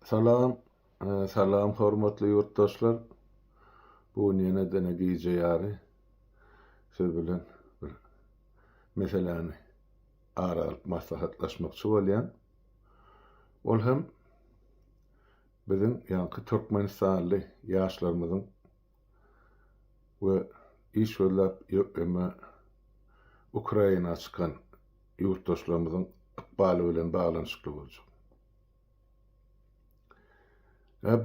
Salam, salam hormatly yurtdaşlar. Bu ýene dene giýje ýary. Şol bilen bir meseleni aralyp maslahatlaşmakçy bolýan. Ol hem biziň ýanky Türkmenistanly ýaşlarymyzyň we iş öläp ýökme Ukraina çykan yurtdaşlarymyzyň ykbaly bilen baglanyşykly boljak.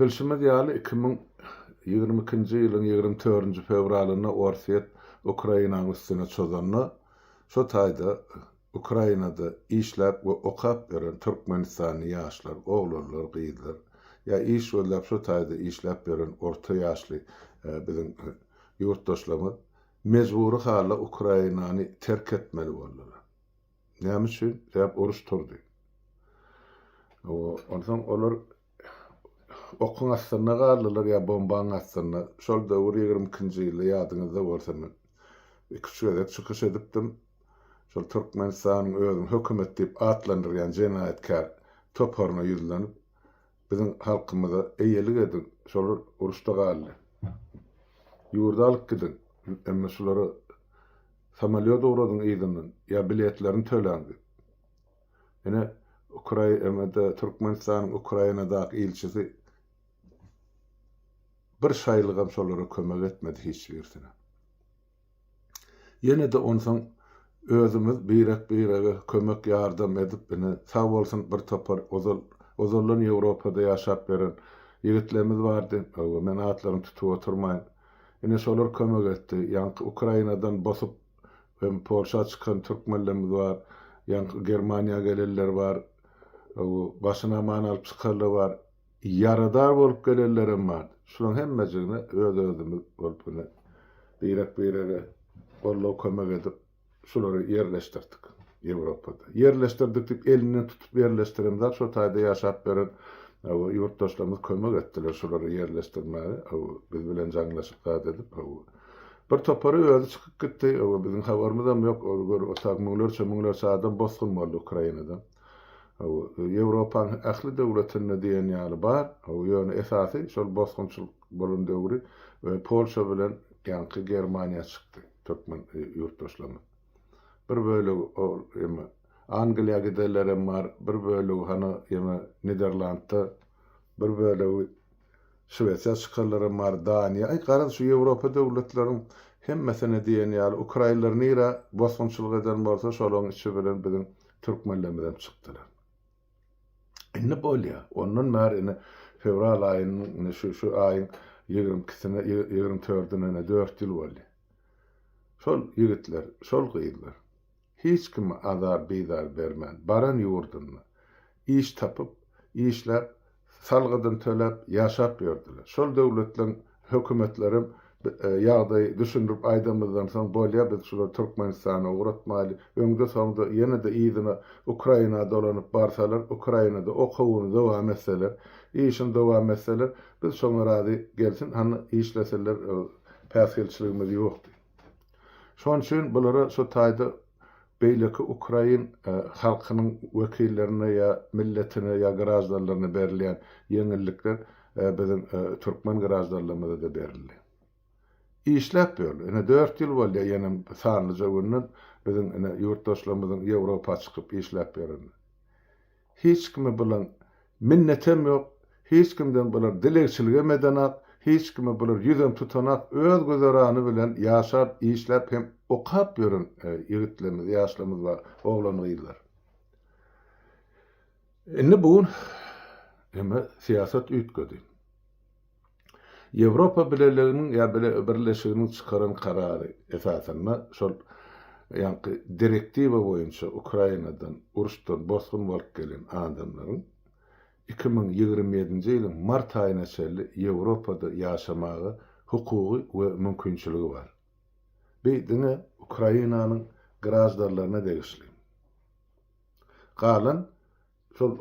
Bilşime ýaly 2022-nji ýylyň 24-nji fevralyna Orsiýet Ukrainanyň üstüne çözanna şo taýda Ukrainada işläp we okap beren Türkmenistany ýaşlar, oglanlar, gyzlar ýa iş öläp şo taýda işläp beren orta ýaşly biziň yurtdaşlarymyz mejburi hally Ukrainany terk etmeli boldylar. Näme üçin? Sebäp uruş turdy. Ondan olar okun aslına garlylar ya bombaň aslına. Şol döwür 22-nji ýyly ýadyňyzda bolsa men küçük çykyş edipdim. Şol Türkmenistanyň özüň hökümet diýip atlandyrýan jenaýatkar toporuna ýüzlenip biziň halkymyza eýelik edin. Şol uruşda garly. Ýurda alyp gidin. Emma şolary samolyot uğradyň ýygynyň ýa biletlerini tölendi. Ene Ukrainada Türkmenistanyň Ukrainadaky ilçisi bir şaýlygam şolara kömek etmedi hiç birsine. Ýene de onsoň özümiz birek kömek ýardam edip beni sağ bolsun bir topar ozallan Ýewropada ýaşap beren ýigitlerimiz bardy. Men atlaryny tutup oturmaýyn. Ene şolar kömek etdi. Ýanky Ukrainadan bosup hem Polşa çykan türkmenlerimiz bar, ýanky Germaniýa geleller bar, başyna man alyp çykarlar bar. Yaradar bolup gelellerim bar. Şunun hemmejigine öz-özümiz bolup birek bolla kömek edip şolary ýerleşdirdik Ýewropada. Ýerleşdirdik diýip elinden tutup ýerleşdiremler. Şo taýda ýaşap beren yurtdaşlarymyz kömek etdiler şolary ýerleşdirmäge. Biz bilen jaňlaşyp edip bir topary özü çykyp gitdi. Biziň habarymyzam ýok. Otak müňlerçe adam bosgun boldy Ukrainadan. Ýewropaň ähli döwletine diýen ýaly bar. Ýöne esasy şol bosgunçylyk bolan döwri we Polşa bilen ýanky Germaniýa çykdy. Türkmen yurtdaşlarymyz. Bir bölegi Angliýa giderlerim bar, bir bölegi hana Niderlandda, bir bölegi Şwesiýa çykarlarym bar, Daniýa. Garaz şu Ýewropa döwletleriň hemmesine diýen ýaly Ukrainalar nira bosgunçylyk eden bolsa şolaryň içi bilen biziň türkmenlerimizden çykdylar. Indi bolýa. Ondan mär fevral aýynyň şu aýyň 22-sine 24-üne 4 ýyl boldy. Şol ýigitler, şol gyzlar hiç kime azar bizar bermän. Baran ýurdunda iş tapyp, işläp, salgydan töläp ýaşap ýördiler. Şol döwletleriň hökümetleri ýagdaý düşündirip aýdamyzdan soň bolýa biz şular Türkmenistana uğratmaly. Öňde soňda ýene de ýygyna Ukraina dolanyp barsalar, Ukrainada okawyny dowam etseler, işin dowam etseler, biz şoňa razy gelsin, hany işleseler päsgelçiligimiz ýokdy. Şoň üçin bulara şu taýda beýleki Ukrain halkynyň wekillerine ýa milletine ýa garażdarlaryna berilýän ýeňillikler biziň türkmen garażdarlarymyza da berildi. İşläp ýördi. Ene 4 ýyl boldy ýene sanlyja günden biziň ýurtdaşlarymyzyň Ýewropa çykyp işläp berdi. Hiç kime bilen minnetem ýok, hiç kimden bular dilegçilik emedenak, hiç kime bular ýüzem tutanak, öz gözarany bilen ýaşap, işläp hem okap ýören ýigitlerimiz, ýaşlarymyz bar, oglan gyzlar. Indi bu siýasat üýtgedi. Ýewropa bileleriniň ýa birleşiginiň çykaran karary esasynda şol ýanky direktiwa boýunça Ukrainadan uruşdan bosgun bolup gelen adamlaryň 2027-nji ýylyň mart aýyna çenli Ýewropada ýaşamagy hukuky we mümkinçiligi bar. Beýdine Ukrainanyň garażdarlaryna degişli. Galan şol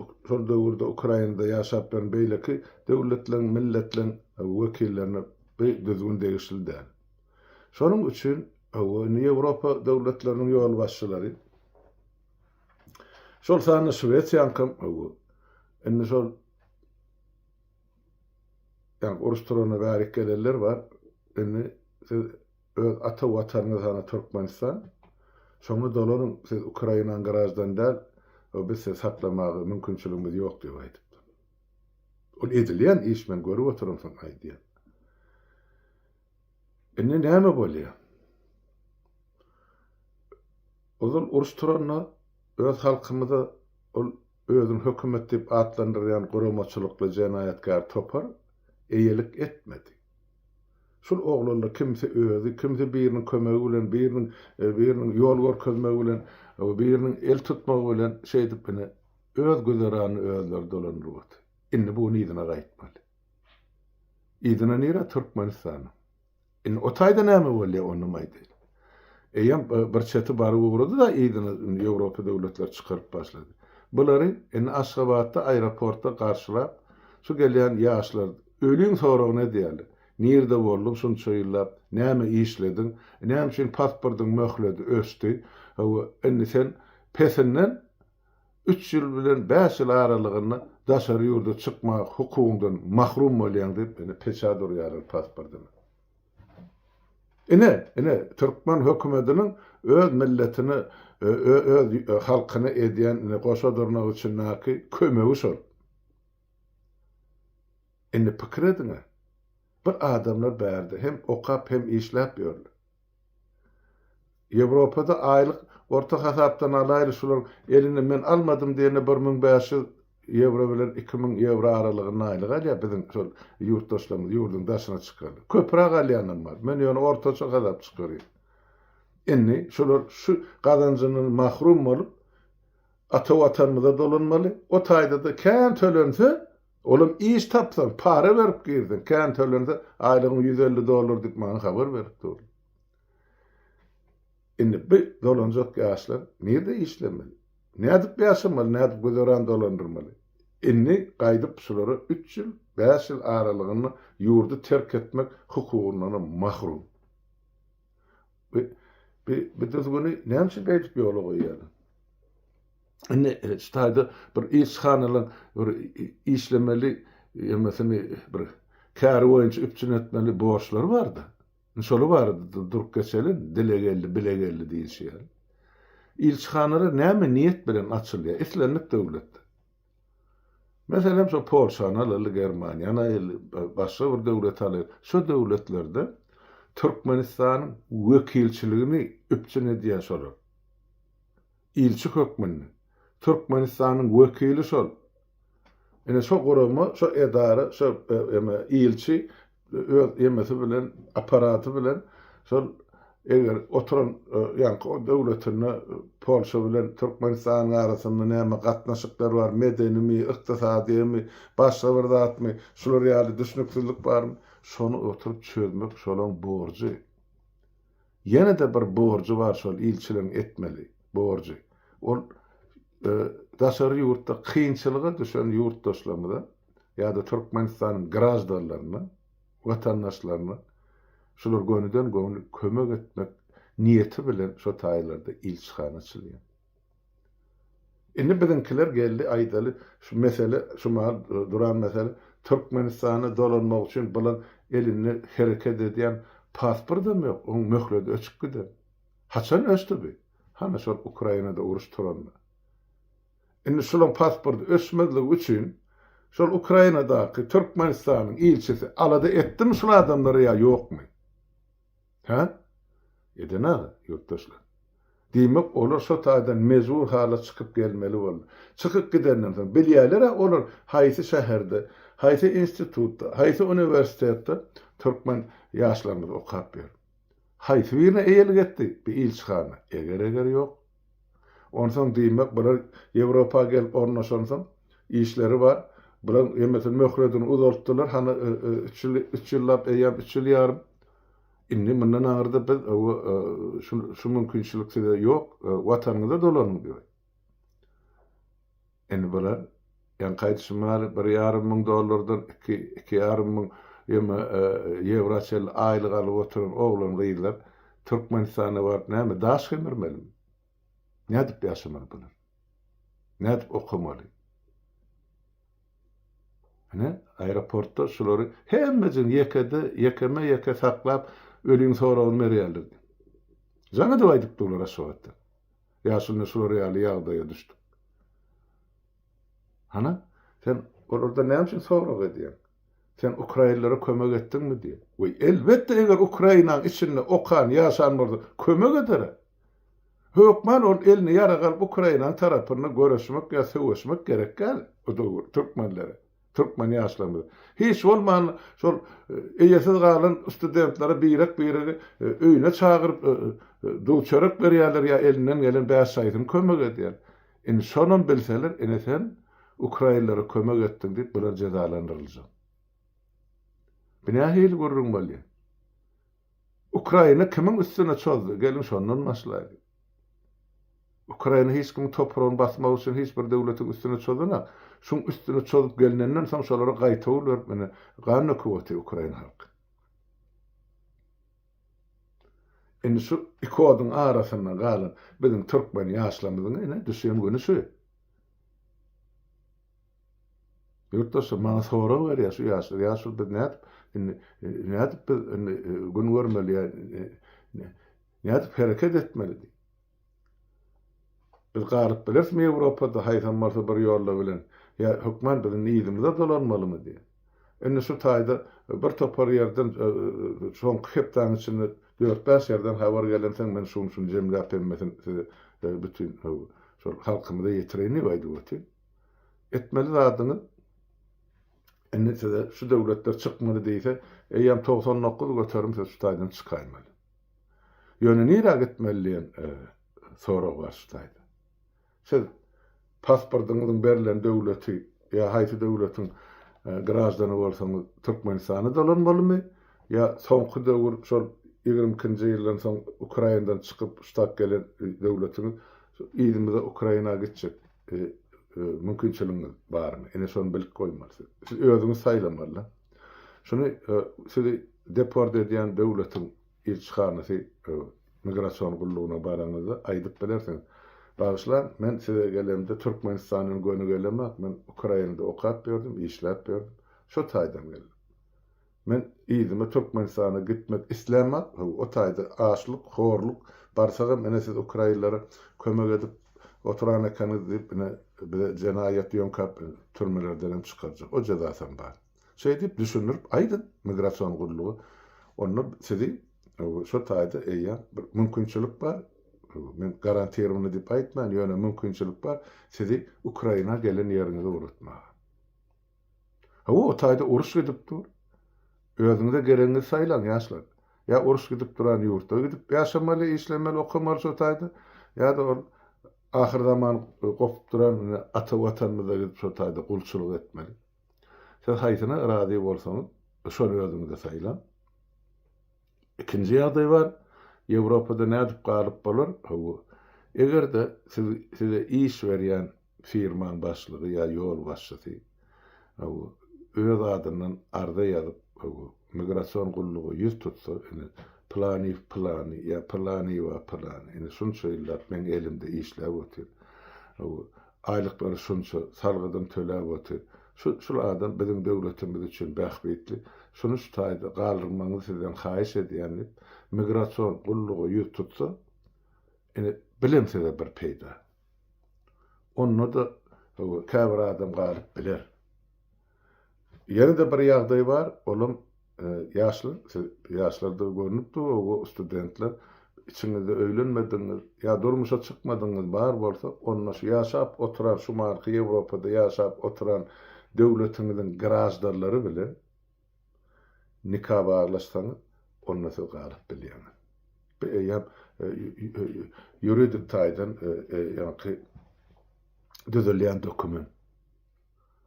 döwürde Ukrainada ýaşap beren beýleki döwletleriň, milletleriň wekillerine düzgün degişildi. Şonuň üçin Ýewropa döwletleriniň ýol başçylary şol sany Şwesiýa indi şol yani urusturana bärik gelenler var. Indi siz öz ata watanynızda Türkmenistan şoňa dolanın siz Ukrainaň garajdan däl biz siz saklamagy mümkinçiligimiz ýok diýip aýdypdy. Ol edilýän iş men görüp oturum soň aýdýar. Indi näme bolýar? Ozal urusturana öz halkymyza ol özüň hökümet diýip atlandyrýan guramaçylykly jenaýatkar topar eýelik etmedi. Şol oglanlar kimse özü, kimse biriniň kömegi bilen, biriniň ýol görkezmegi bilen, biriniň el tutmagy bilen şeýdip bine öz güzerany özleri dolandyryp. Indi bu nidine gaýtmaly. Idine nira Türkmenistan. Indi o taýda näme bolýar onu maýdy. Eýem bir çeti bary ugrady da idine Ýewropa döwletleri çykaryp başlady. Bulary indi Aşgabatda aeroportda garşylap, şu gelýän ýaşlar ölüň soragyna diýerler. Nirde boldum şunça ýyllap, näme işledin, näme üçin pasportyň möhledi ösdi. Indi sen pesinden 3 ýyl bilen 5 ýyl aralygyny daşary ýurda çykmak hukugyňdan mahrum bolýan diýip meni peçä durýar pasportyny. Ine Türkmen hökümetiniň öz milletini, öz halkyny edýän goşa durmak üçin näki kömegi şol. Indi pikir ediňe. Bir adamlar bärdi, hem okap hem işläp ýörler. Ýewropada aýlyk orta hasapdan alayry şular elini men almadym diýene 1500 euro bilen 2000 euro aralygyny aýlyk alýar biziň şol ýurtdaşlarymyz ýurdun daşyna çykýar. Köprak alýanlar bar. Men ýöne ortaça hasap çykýar. Indi şular şu gazanjynyň mahrum bolup ata watanymyza dolanmaly. O taýda da kän tölense oğlum iş tapsan, para verip girdin. Kän tölense aýlygyň $150 diýip maňa habar berip dur. Indi bir dolanjak ýaşlar nerede işlemeli? Nädip ýaşamaly, nädip gözeran dolandyrmaly? Indi gaýdyp şulary 3 ýyl, 5 ýyl aralygyny ýurdu terk etmek hukugundan mahrum. Bir düzgünü näme üçin gaýdyp ýola goýýar? Indi ştaýda bir işhanalar bir işlemeli, mesela bir kär boýunça üpçün etmeli borçlar bardy. Şolu bardy, durup geçeli, dile geldi, bile geldi diýişýär. İlçhanalar näme niýet bilen açylýar? Islenlik döwlet. Mesela şu Polşanyň, Germaniýanyň, başga bir döwlet alyr. Şu döwletlerde Türkmenistanyň wekilçiligini üpçün edýär şolar. İlçi hökmünni. Türkmenistanyň wekili şol. Ene şo gorama, şo edara, şo ilçi ýemesi bilen, aparaty bilen şol eger oturan ýa-ni o döwletine Polşa bilen Türkmenistanyň arasynda näme gatnaşyklar bar, medenimi, ykdysadymy, başga bir zatmy, şular ýaly düşnüksizlik barmy? Şonu oturup çözmek şolaň borjy. Ýene de bir borjy bar şol ilçilerin etmeli borjy. Ol daşary ýurtda kynçylyga düşen ýurtdaşlarymyza ýa-da Türkmenistanyň garajdarlaryna, watandaşlaryna şular gönüden göňül kömek etmek niýeti bilen şo taýlarda ilçihana açylýar. Indi biziňkiler geldi aýdaly şu mesele, şu duran mesele Türkmenistana dolanmak üçin bilen elini hereket edýän pasportym ýok, oň möhledi öçüp gider. Haçan öçdi? Hana şol Ukrainada uruş turanlar. Indi şolun pasportu öçmediligi üçin şol Ukrainadaky Türkmenistanyň ilçisi alada etdimi şol adamlary ýa ýokmy? Ha? Edene ýurtdaşlar. Diýmek olar şo taýdan mezur hala çykyp gelmeli boldy. Çykyp gidenden soň bilýärler olar haýsy şäherde, haýsy institutda, haýsy universitetde türkmen ýaşlarymyz okap ber. Haýsy birine eýelik etdi bir ilçihana. Eger ýok. Ondan diýmek bular Ýewropa gelip ornaşansoň işleri bar. Bular ýemesen möhredini uzaltdylar. Hana 3 ýyllap eýýär 3 ýyl ýarym. Indi mundan aňyrda biz şu mümkinçilik ýok, watanyňyza dolanmak diýip. Indi bular ýa-ni gaýdyşmaly $1,500 $2,500 ýewroçel aýlyk alyp oturan oglan gyýlar Türkmenistana barp näme daş kemirmeli? Nädip ýaşamaly bular? Nädip okumaly? Aeroportda şolary hemmejin yeke saklap ölüň soragyny berýärler. Jana da aýdyp durlar aşawatda. Ýaşyny şolary ýaly ýagdaýa düşdi. Sen orada näme üçin sorag edýän? Sen Ukrainalara kömek etdiňmi diýe. Oý elbetde eger Ukraina içinde okan ýaşan bolsa kömek eder. Hökman ol elini ýaragal Ukraina tarapyna görüşmek ýa söwüşmek gerek gel. O dogry türkmenlere. Türkmen ýaşlary. Hiç bolman şol eýesiz galan studentlere birek öýüne çagyryp duçarak berýärler ýa elinden gelen bäş saýdym kömek edýär. Indi şonun bilseler, ene sen Ukrainalara kömek etdiň diýip bular cezalandyrylýar. Bina hil görürüm bolýar. Ukraina kimin üstüne çözdi? Gelin şondan maslahat. Ukraina hiç kim toprağını basmak için hiç bir devletin üstüne çözüna, şun üstüne çözüp gelinenden son şolara gaýta bolýar. Mene gany kuwaty Ukraina halky. Indi şu iki odyň arasynda galan biziň türkmen ýaşlarymyzyň ene düşýän güni şu. Yurttaşlar mana sora berýär şu ýaşlar biz nädip gün görmeli nädip hereket etmeli. Biz garyp bilersmi Ýewropada haýsam bolsa bir ýolda bilen ýa hökmen biziň ýyzymyzda dolanmalymy diýe. Indi şu taýda bir topar ýerden şoň hepden içinde 4-5 ýerden habar gelen sen men şunu jemläp emmesin bütün şol halkymyza ýetireni baýdy etmeli zadyny. Indi şu döwletler çykmaly diýse, eýem 99 göterim şu taýdan çykaýmaly. Ýöne nirä gitmeliýen sorag var şu taýda. Siz pasportyňyzyň berilen döwleti ýa haýsy döwletiň grajdany bolsaňyz Türkmenistana dolanmalymy ýa soňky döwür şol 20-nji ýyldan soň Ukrainadan çykyp ştat gelen döwletiň ýyzymyza Ukraina gitjek mümkinçiligiňiz barmy? Ene şonu bilip goýmaly. Siz özüňiz saýlamaly. Şunu sizi deport edýän döwletiň elçixanasy migrasiýon gullugyna baraňyzda aýdyp bilersiňiz. Bağışlan, men size gelemde Türkmenistanyň göni gelemek, men Ukrainada okap berdim, işläp berdim. Şu taýdan geldim. Men ýyzymy Türkmenistana gitmek islemek, o taýda açlyk, horluk barsagam ene siz Ukrainalara kömek edip oturan ekanyz diýip bir jenaýat ýönkap türmelerden çykarjak. O jazasam bar. Şey diýip düşünürip aýdyn migrasiýon gullugy onu sizi şu taýda eýýär bir mümkinçilik bar. Men garantiýarym diýip aýtman, ýöne mümkinçilik bar. Sizi Ukraina gelen ýeriňize uratmak. O taýda uruş edip dur. Özüňize gereňiz saýlan ýaşlar. Ya uruş gidip duran ýurtda gidip ýaşamaly, işlemeli, okamaly şu taýda. Ya da ahir zaman gopup duran ata watanymyza gidip şu taýda gulçylyk etmeli. Siz haýsyna razy bolsaňyz, şonu özüňize saýlan. Ikinji ýagdaý bar. Ýewropada nädip galyp bolar? Egerde size iş berýän firmaň başlygy ýa ýol başçysy öz adynyň arda ýazyp migrasiýon gullugy ýüz tutsa, plani ýa plani. Şunça ýyllar men elimde işläp otyr. Aýlyklary şunça salgydan töläp otyr. Şu adam biziň döwletimiz üçin bähbetli. Şunu şu taýda galyrmaňyzy sizden haýyş edýän migrasiýon gullugy ýüz tutsa, bilim size bir peýda. Onu da käbir adam galyp biler. Ýene-de bir ýagdaý bar, olum ýaşlarda görnüpdi, o studentler içiňizde öýlenmediňiz, ýa durmuşa çykmadyňyz bar bolsa, onu ýaşap oturan şu marky Ýewropada ýaşap oturan döwletiňiziň grajdalary bilen nikah baglaşsaňyz, onu siz galyp bilýäňiz. Ýa ýuridik taýdan ýa-ni düzelýän dokument.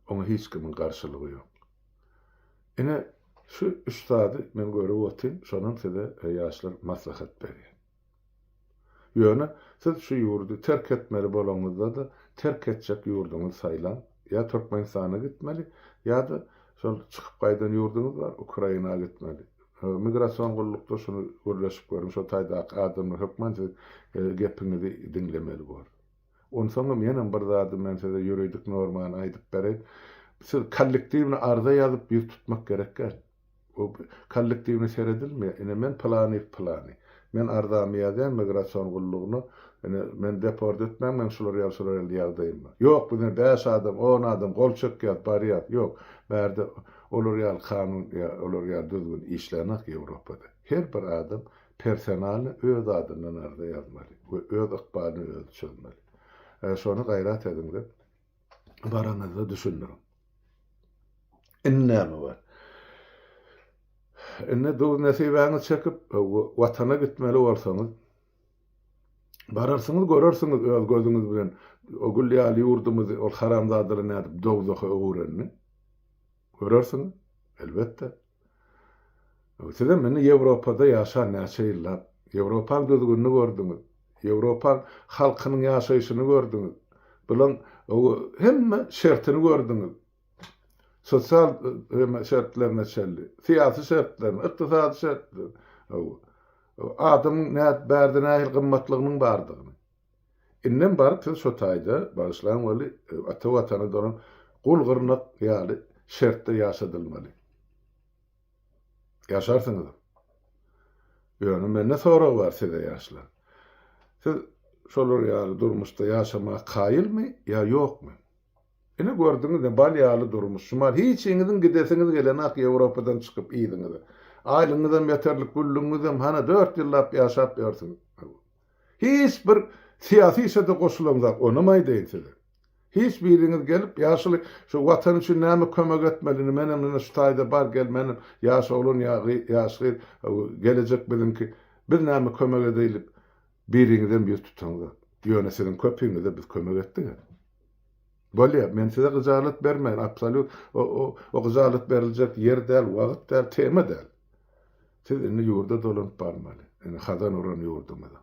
Ona hiç kimin garşylygy ýok. Ene şu üstady men görüp otyn, şonun size ýaşlar maslahat berýär. Ýöne siz şu ýurdu terk etmeli bolaňyzda da terk etjek ýurduňyz saýlan, ýa Türkmenistana gitmeli, ýa da şol çykyp gaýdan ýurduňyz bar, Ukrainaga gitmeli. Migrasiýon gullukda şunu görleşip görüm, şu taýda adamlar hökmen gepiňizi dinlemeli bor. Onsoňam ýene bir zady men size ýuridik normany aýdyp berýän. siz kollektivni arda yazıp bir tutmak gerekir. O kollektivni seyredilmiyor. Men plani. Men ardamy ýazan migrasiýon gullugyny, men deport etmem, men şular ýagdaýym. Ýok, bu 5 adam, 10 adam gol çökýär, barýar. Ýok, bärde olar ýaly kanun, olar ýaly düzgün işlenek Ýewropada. Her bir adam personaly öz adından arda ýazmaly. Öz ykbalyny öz çözmeli. Şonu gaýrat ediňler. Baranyzda düşündirin. Näme bar? Doz nesibeňiz çekip watana gitmeli bolsaňyz, bararsyňyz, görersiňiz öz gözüňiz bilen o gülýäli ýurdumyzy, ol haramzadary nädip dogzaky öwrenni. Görersiňiz, elbetde. Sizem meni Ýewropada ýaşan näçe ýyllar, Ýewropaň düzgünini gördüňiz, Ýewropaň halkynyň ýaşaýyşyny gördüňiz. Bulan hemme şertini gördüňiz. Sosial şertlerine çelli, siyasi şertlerine, iktisadi şertlerine, adamın näet bärde nähil gymmatlygynyň bardygyny. Innen baryp siz şo taýda başlaň weli ata watany dolan gulgyrnak ýaly şertde ýaşadylmaly. Ýaşarsyňyz. Ýöne menne sorag bar size ýaşlar. Siz şolar ýaly durmuşda ýaşamak gaýylmy ýa ýokmy? Ine gördüňiz balyaly durmuş. Şumal hiç iňiziň gidesiňiz gelenak Ýewropadan çykyp iýdiňiz. Aýlyňyzdan beterlik güllüňizem hana 4 ýyllap ýaşap ýörsiňiz. Hiç bir siýasy işe de goşulanmak onamaý diýilse. Hiç biriňiz gelip ýaşaly şu watan üçin näme kömek etmelini menem şu taýda bar gel menem ýaşaulun ýaşly gelecek bilinki bir näme kömek edilip biriňizden bir tutaňyz. Ýöne sizin köpüňize biz kömek etdik. Bolýar, men size gyzalyk bermeýin, absolut o gyzalyk beriljek ýer däl, wagt däl, tema däl. Siz indi ýurda dolanyp barmaly. Hadan uran ýurdumyza.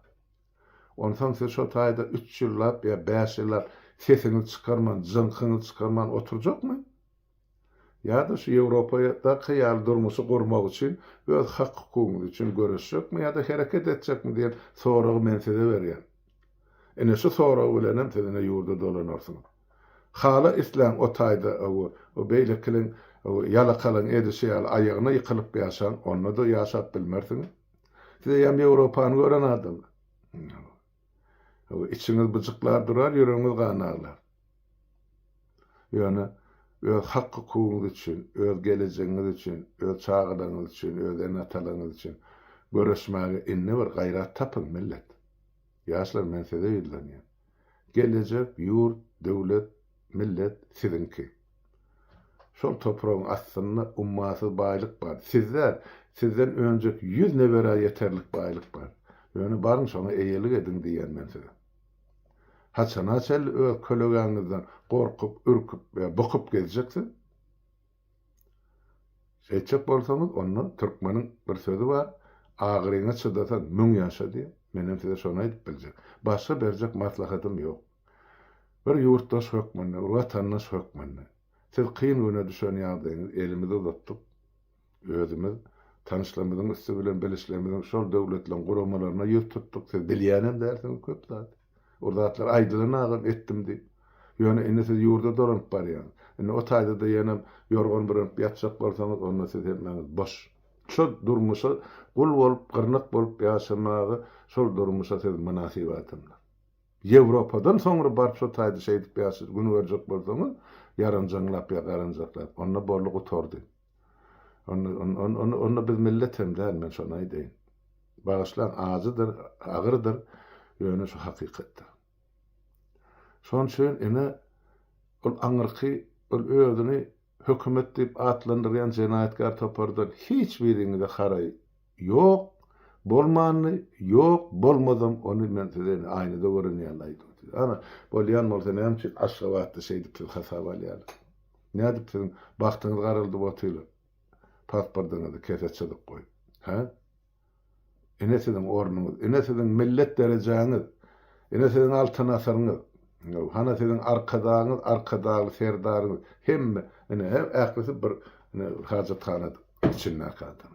Ondan siz şo taýda 3 ýyllap ýa 5 ýyllap sesiňizi çykarman, jynkyňyzy çykarman oturjakmy? Ýa-da şu Ýewropada kyýal durmuşy gurmak üçin, öz hak hukugyny üçin görüşjekmi ýa-da hereket etjekmi diýen soragy men size berýän. Şu soragy bilenem siz ýurda dolanarsyňyz. Hala İslam o taýda o beýlekliň ýalakalyň edişýäl aýagyna ýykylyp ýaşan, onu da ýaşap bilmersiňiz. Siz ýam Ýewropany gören adam. İçiňiz bıjyklar durar, ýüregiňiz ganaglar. Ýöne öz hak hukugyňyz üçin, öz gelecegiňiz üçin, öz çağlaryňyz üçin, öz enatalaryňyz üçin görüşmäge inni bir gaýrat tapyň millet. Ýaşlar men size ýyllanýar. Gelecek ýurt, döwlet, millet sizinki. Şol topragyň aslynda ummaty baýlyk bar. Sizden öňjek 100 nebere ýeterlik baýlyk bar. Ýöne baryň şoňa eýelik edin diýen men size. Haçana çel öz kölegeňizden gorkup, ürküp we bokup gezjeksin. Şeýçek bolsaňyz onuň türkmeniň bir sözi bar. Agyryňa çydatan müň ýaşa diýen. Menem size şonu aýdyp biljek. Başga berjek maslahatym ýok. Bir yurttaş hökmünde, bir vatandaş hökmünde. Siz kıyın güne düşen ýagdaýyňyz elimizi uzatdyk. Özümiz tanışlamyzyň üstü bilen bilişlemyzyň şol döwletleň guramalaryna ýüz tutdyk. Siz bilýänem dersiňiz köp zat. Orda atlar aýdylyny agam etdim diýip. Ýöne indi siz ýurda dolanyp barýan. Indi o taýda da ýene ýorgan bir ýatjak bolsaňyz onda siz etmeniz boş. Şol durmuşa gul bolup, gyrnak bolup ýaşamagy şol durmuşa siz münasibatynlar. Ýewropadan soňra barp şo taýda şeýdip ýaşar, gün berjek bolsaňyz, ýaranjaňlap ýa garanjaklap, onda borluk oturdy. Onda biz milletem däl, men şonu aýdyň. Bagyşlan azydyr, agyrdyr, ýöne şu hakykatda. Şoň üçin ene ol aňyrky, ol özüni hökümet diýip atlandyrýan jenaýatkar topardan hiç biriňde haray ýok. Bolmany, ýok, bolmadym, onu men size aýnyda görenýärler. Ana bolýan bolsa näme aşgabatda şeýdip hasap alýar. Nädip siz bagtyňyz garaldy botylar. Pasportyňyzy kesetçilik goýup. Ha? Ene siziň ornuňyz, ene siziň millet derejaňyz, ene siziň altyn asaryňyz, hana siziň arkadagy serdaryňyz, hemme ene ähli bir hajatxanada içinde kaldım.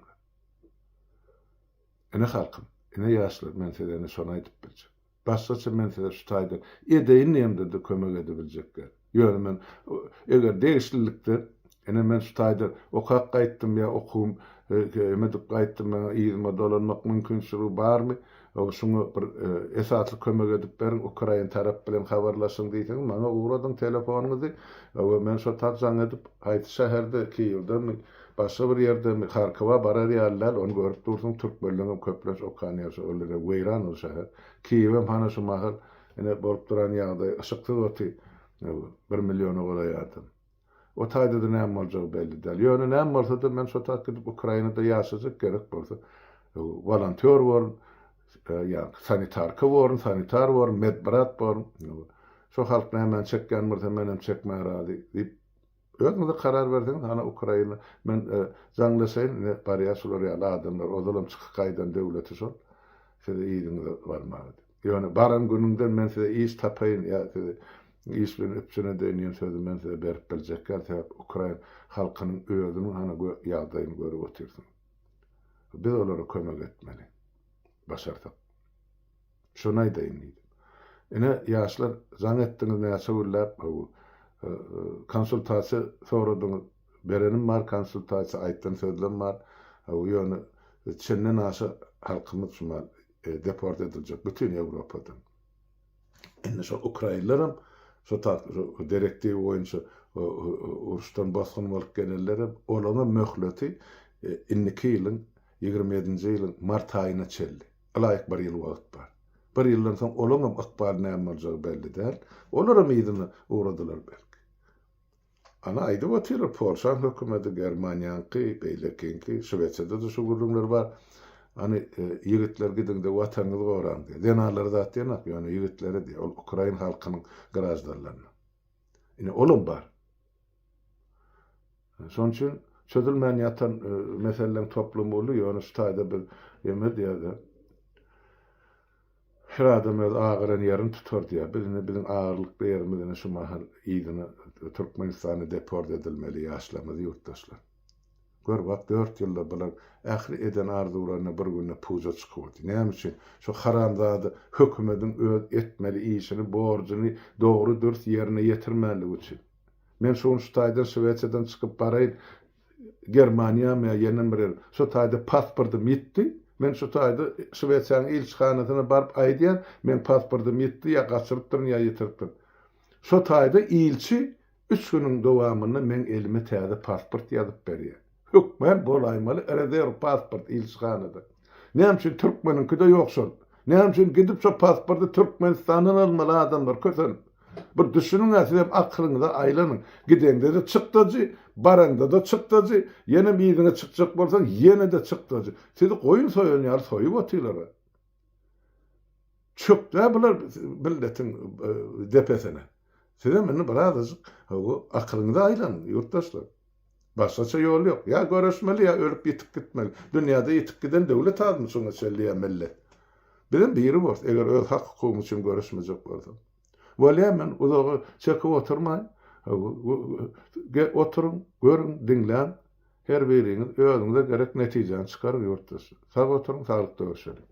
Ene halkım, ene ýaşlar men size şonu aýdyp biljek. Başgaça men size şu taýda edeýin näme de kömek edebiljekler. Ýöne men eger degişlilikde ene men şutaýda okak gaýtdym ya okum emedip gaýtdym ýygyma dolanmak mümkinçiligi barmy? Şuňa bir esasly kömek edip berin Ukraina tarap bilen habarlaşyň diýdiň. Maňa uguradyň telefonuňyzy. Men şo taýdan edip haýty şäherde Kiýewden başga bir ýerde Harkowa barar ýalylar onu görüp dursun türk bölüňi köpleş okanyasy öldürä weýran o şäher. Kiýewem hana şu mahal ene bolup duran ýagdaý ışykly goty 1 million oglaýardy. O taýda da näme boljagy belli däl. Ýöne näme bolsa da men şo taýda edip Ukrainada ýaşasak gerek bolsa volontör bor, sanitarka bor, sanitar bor, medbrat bor. Şo halk näme çekgen bolsa menem çekmä rady diýip özüňiz karar berdiňiz. Hana Ukraina men zaňlasaýyn barýasylar ýa adamlar ozalam çykyp gaýdan döwleti şol. Şeýle ýygyňyz barmagy. Ýöne baran gününden men size iş tapaýyn ýa iş bilen öpçüne deýen sözü men size berip biljekler täp Ukraina halkynyň özüniň hana ýagdaýyny görüp otursun. Biz olara kömek etmeli. Başardyk. Şonu aýdaýyn. Ene ýaşlar zaň etdiňiz näçe ullap konsultasiýa soradyňyz. Berenim bar konsultasiýa aýtdan sözlem bar. Ýöne çenden aşy halkymyz şumal deport ediljek bütün Ýewropadan. Ene şo Ukrainalaram şo direktiw boýunça uruşdan basgyn bolup gelenler olana möhleti 2 ýylyň 27-nji ýylyň mart aýyna çeldi. Alaýyk bir ýyl wagt bar. Bir ýyldan soň olana akbar näme boljagy belli däl. Olaram ýylyny uğradylar belki. Ana aýdyp otyryp Polşa hökümeti Germaniýanky, Beýlekinki, Şwetsiyada da şu gurulmalar bar. Hani ýigitler gidinde watanyňyzy goran diýip. Denarlar zat diýen, ýöne ýigitleri diýip, ol Ukraina halkynyň garajdarlaryna. Ine olum bar. Şoň üçin çözülmän ýatan meseleler toplumy ýöne şu taýda bir ýeme diýerler. Her adam öz agyran ýerini tutar diýip, biziň agyrlykly ýerimizden şu mahal ýygyny Türkmenistana deport edilmeli ýaşlarymyz ýurtdaşlar. Gör bak 4 ýylda bular ähli eden arzuwlaryna bir günde puja çykypdy. Näme üçin? Şu haramzady hökümetiň öz etmeli işini, borcuny dogry dürst ýerine ýetirmeli üçin. Men şu taýda Şwetsiýadan çykyp baraýyn Germaniýa ýene bir şu taýda pasportum ýetdi. Men şu taýda Şwetsiýanyň ilçihanasyna baryp aýdýan, men pasportum ýetdi ýa gaçyrypdym ýa ýetiripdim. Şu taýda ilçi 3 güniň dowamyny men elime täze pasport ýazyp berýär. Hükmen bolaýmaly rezerw pasport ilçihanada. Näme üçin türkmeninkide ýokşul? Näme üçin gidip şu pasporty Türkmenistandan almaly adamlar kösen? Bir düşünüň äsip aklyňyza aýlanyň. Gidende de çykdyjy, baranda da çykdyjy, ýene biýigine çykjak bolsaň ýene de çykdyjy. Sizi goýun soýanýar soýup otylar. Çökdä bular milletiň depesine. Size meni birazajyk aklyňyza aýlanyň ýurtdaşlar. Başgaça ýol ýok. Ya görüşmeli ya ölüp ýitip gitmeli. Dünýäde ýitip giden döwlet adamy şoňa şelliýe millet. Bilen biri bor. Eger öz hak hukumy üçin görüşmejek bolsa. Bolýa men uzagy çekip oturmaýyn. Oturun, görün, diňlän. Her biriňiz özüňize gerek netijeni çykaryp ýurtdaşlar. Sag oturun, saglyk görüşelim.